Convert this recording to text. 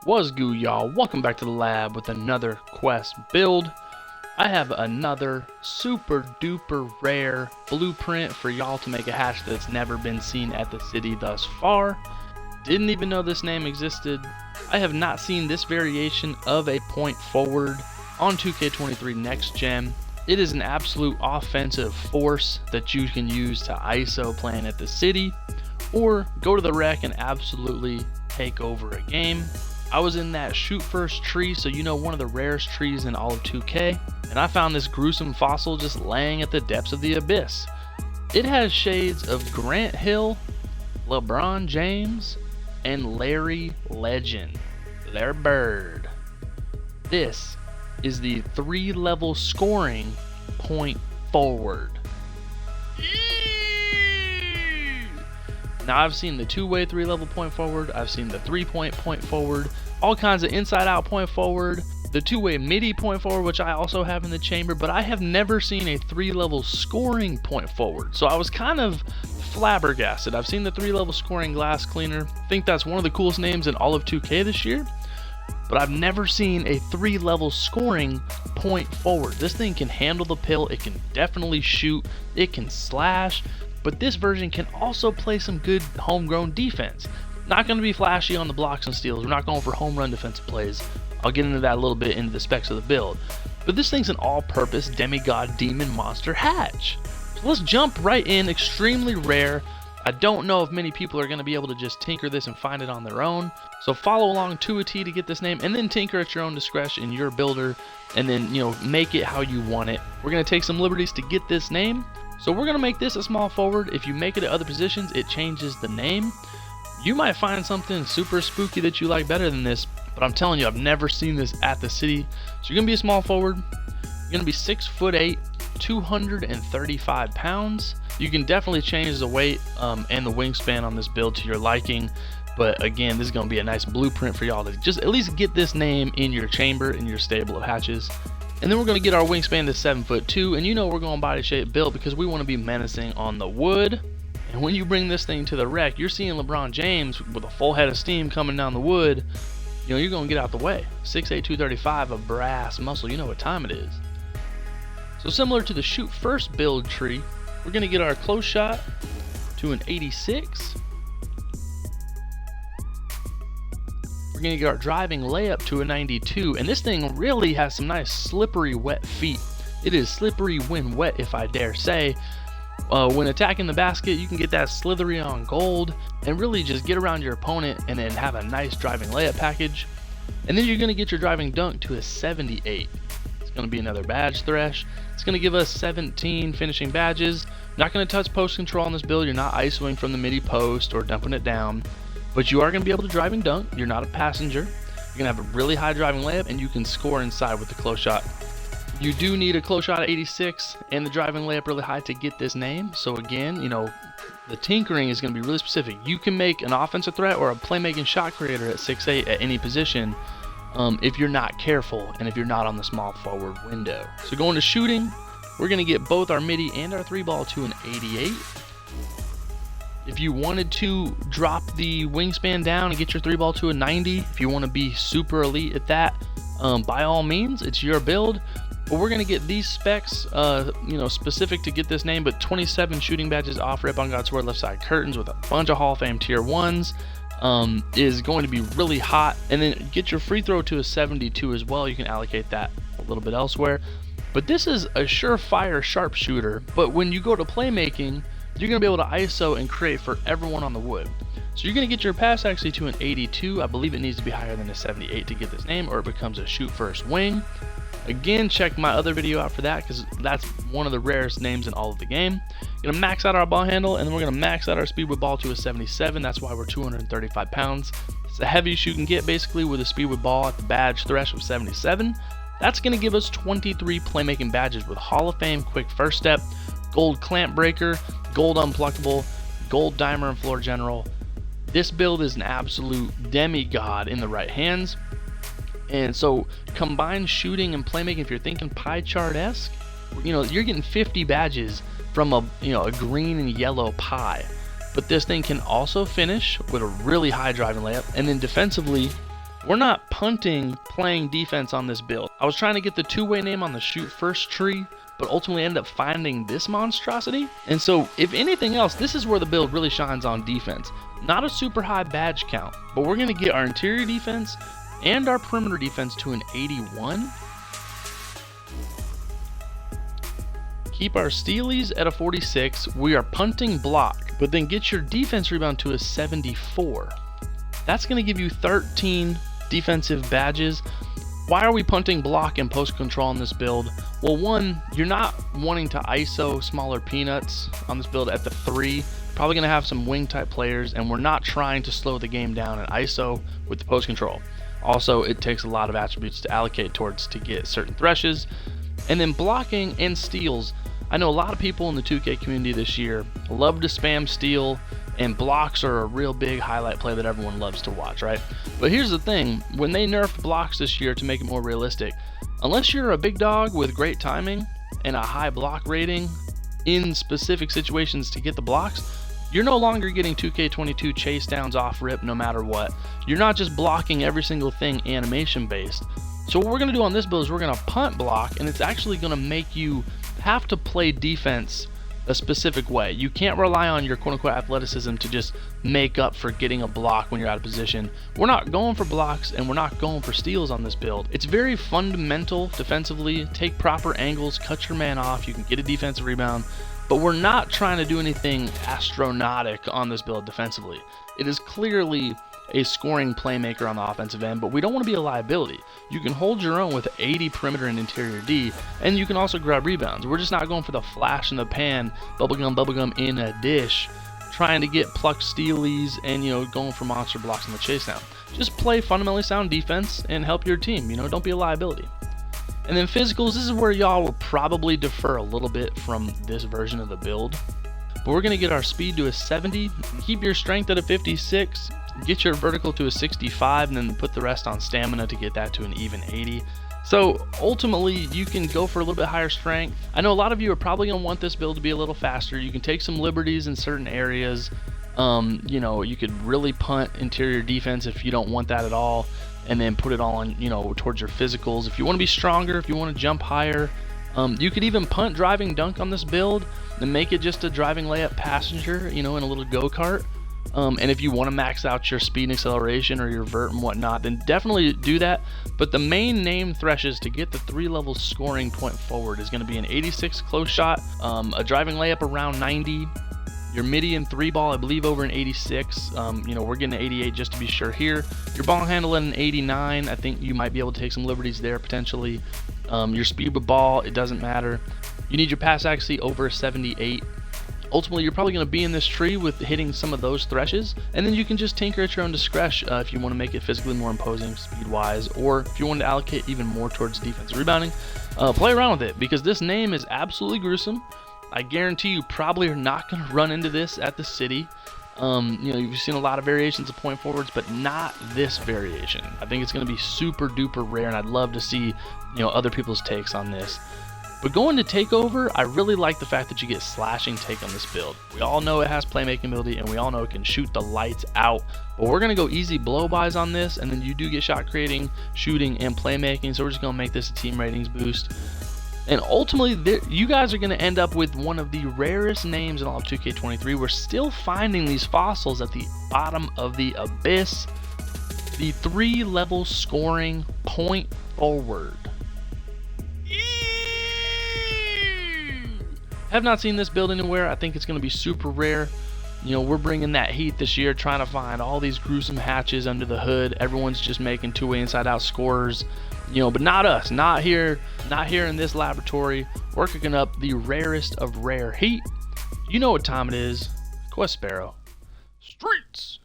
What's good, y'all? Welcome back to the lab with another quest build. I have another super duper rare blueprint for y'all to make a hatch that's never been seen at the city thus far. Didn't even know this name existed. I have not seen this variation of a point forward on 2K23 Next Gen. It is an absolute offensive force that you can use to ISO playing at the city or go to the wreck and absolutely take over a game. I was in that shoot first tree, so you know, one of the rarest trees in all of 2K, and I found this gruesome fossil just laying at the depths of the abyss. It has shades of Grant Hill, LeBron James, and Larry Legend, their bird. This is the 3-level scoring point forward. Now, I've seen the 2-way 3-level point forward, I've seen the 3-point point forward, all kinds of inside out point forward, the 2-way midi point forward, which I also have in the chamber, but I have never seen a 3-level scoring point forward. So I was kind of flabbergasted. I've seen the 3-level scoring glass cleaner. I think that's one of the coolest names in all of 2K this year, but I've never seen a 3-level scoring point forward. This thing can handle the pill, it can definitely shoot, it can slash, but this version can also play some good homegrown defense. Not going to be flashy on the blocks and steals. We're not going for home run defensive plays. I'll get into that a little bit into the specs of the build. But this thing's an all-purpose demigod demon monster hatch. So let's jump right in. Extremely rare. I don't know if many people are going to be able to just tinker this and find it on their own. So follow along to a T to get this name, and then tinker at your own discretion in your builder, and then, you know, make it how you want it. We're going to take some liberties to get this name. So we're going to make this a small forward. If you make it at other positions, it changes the name. You might find something super spooky that you like better than this, but I'm telling you, I've never seen this at the city. So you're going to be a small forward. You're going to be 6'8", 235 pounds. You can definitely change the weight and the wingspan on this build to your liking. But again, this is going to be a nice blueprint for y'all to just at least get this name in your chamber, in your stable of hatches. And then we're going to get our wingspan to 7'2", and you know we're going body shape build because we want to be menacing on the wood. And when you bring this thing to the wreck, you're seeing LeBron James with a full head of steam coming down the wood. You know, you're going to get out the way. 6'8", 235 of brass muscle, you know what time it is. So similar to the shoot first build tree, we're going to get our close shot to an 86. We're going to get our driving layup to a 92, and this thing really has some nice slippery wet feet. It is slippery when wet, if I dare say. When attacking the basket, you can get that slithery on gold and really just get around your opponent and then have a nice driving layup package. And then you're going to get your driving dunk to a 78. It's going to be another badge thresh. It's going to give us 17 finishing badges. Not going to touch post control on this build. You're not ISOing from the midi post or dumping it down. But you are going to be able to driving dunk. You're not a passenger. You're going to have a really high driving layup, and you can score inside with the close shot. You do need a close shot at 86 and the driving layup really high to get this name. So again, you know, the tinkering is going to be really specific. You can make an offensive threat or a playmaking shot creator at 6'8" at any position if you're not careful and if you're not on the small forward window. So going to shooting, we're going to get both our midi and our 3-ball to an 88. If you wanted to drop the wingspan down and get your 3-ball to a 90, if you want to be super elite at that, by all means, it's your build. But we're going to get these specs, you know, specific to get this name, but 27 shooting badges off rip on God's Word left side curtains with a bunch of Hall of Fame tier 1s is going to be really hot. And then get your free throw to a 72 as well. You can allocate that a little bit elsewhere. But this is a surefire sharpshooter. But when you go to playmaking, you're going to be able to ISO and create for everyone on the wood. So you're going to get your pass actually to an 82. I believe it needs to be higher than a 78 to get this name, or it becomes a shoot first wing. Again, check my other video out for that because that's one of the rarest names in all of the game. We're going to max out our ball handle, and then we're going to max out our speed with ball to a 77. That's why we're 235 pounds. It's the heaviest you can get basically with a speed with ball at the badge thresh of 77. That's going to give us 23 playmaking badges with Hall of Fame quick first step, gold clamp breaker, gold unpluckable, gold dimer, and floor general. This build is an absolute demigod in the right hands. And so combined shooting and playmaking, if you're thinking pie chart-esque, you know, you're getting 50 badges from a green and yellow pie. But this thing can also finish with a really high driving layup, and then defensively We're not punting playing defense on this build. I was trying to get the two-way name on the shoot first tree, but ultimately ended up finding this monstrosity. And so if anything else, this is where the build really shines on defense. Not a super high badge count, but we're gonna get our interior defense and our perimeter defense to an 81. Keep our stealies at a 46. We are punting block, but then get your defense rebound to a 74. That's gonna give you 13 defensive badges. Why are we punting block and post control on this build? Well, one, you're not wanting to ISO smaller peanuts on this build at the 3. Probably gonna have some wing type players, and we're not trying to slow the game down and ISO with the post control. Also, it takes a lot of attributes to allocate towards to get certain threshes. And then blocking and steals. I know a lot of people in the 2K community this year love to spam steal, and blocks are a real big highlight play that everyone loves to watch, right? But here's the thing, when they nerfed blocks this year to make it more realistic, unless you're a big dog with great timing and a high block rating in specific situations to get the blocks, you're no longer getting 2K22 chase downs off rip no matter what. You're not just blocking every single thing animation based. So what we're gonna do on this build is we're gonna punt block, and it's actually gonna make you have to play defense a specific way. You can't rely on your quote-unquote athleticism to just make up for getting a block when you're out of position. We're not going for blocks, and we're not going for steals on this build. It's very fundamental defensively. Take proper angles, cut your man off, you can get a defensive rebound, but we're not trying to do anything astronautic on this build defensively. It is clearly a scoring playmaker on the offensive end, but we don't want to be a liability. You can hold your own with 80 perimeter and interior D, and you can also grab rebounds. We're just not going for the flash in the pan, bubblegum in a dish, trying to get plucked stealies and, going for monster blocks in the chase down. Just play fundamentally sound defense and help your team, don't be a liability. And then physicals, this is where y'all will probably defer a little bit from this version of the build. But we're going to get our speed to a 70, keep your strength at a 56, get your vertical to a 65, and then put the rest on stamina to get that to an even 80. So ultimately, you can go for a little bit higher strength. I know a lot of you are probably going to want this build to be a little faster. You can take some liberties in certain areas. You could really punt interior defense if you don't want that at all, and then put it all on, towards your physicals. If you want to be stronger, if you want to jump higher, you could even punt driving dunk on this build and make it just a driving layup passenger, in a little go-kart. And if you want to max out your speed and acceleration or your vert and whatnot, then definitely do that. But the main name threshes to get the 3-level scoring point forward is going to be an 86 close shot, a driving layup around 90, your midi and 3-ball I believe over an 86. We're getting an 88 just to be sure here. Your ball handle at an 89. I think you might be able to take some liberties there potentially. Your speed with ball, it doesn't matter. You need your pass accuracy over a 78. Ultimately, you're probably going to be in this tree with hitting some of those threshes, and then you can just tinker at your own discretion if you want to make it physically more imposing speed-wise, or if you want to allocate even more towards defensive rebounding. Play around with it, because this name is absolutely gruesome. I guarantee you probably are not going to run into this at the city. You've seen a lot of variations of point forwards, but not this variation. I think it's going to be super duper rare, and I'd love to see other people's takes on this. But going to takeover, I really like the fact that you get slashing take on this build. We all know it has playmaking ability, and we all know it can shoot the lights out. But we're going to go easy blow-bys on this, and then you do get shot creating, shooting, and playmaking. So we're just going to make this a team ratings boost. And ultimately, you guys are going to end up with one of the rarest names in all of 2K23. We're still finding these fossils at the bottom of the abyss. The 3-level scoring point forward. Have not seen this build anywhere. I think it's going to be super rare. We're bringing that heat this year, trying to find all these gruesome hatches under the hood. Everyone's just making two-way inside-out scorers, but not us. Not here in this laboratory. We're cooking up the rarest of rare heat. You know what time it is. Quest Sparrow. Streets.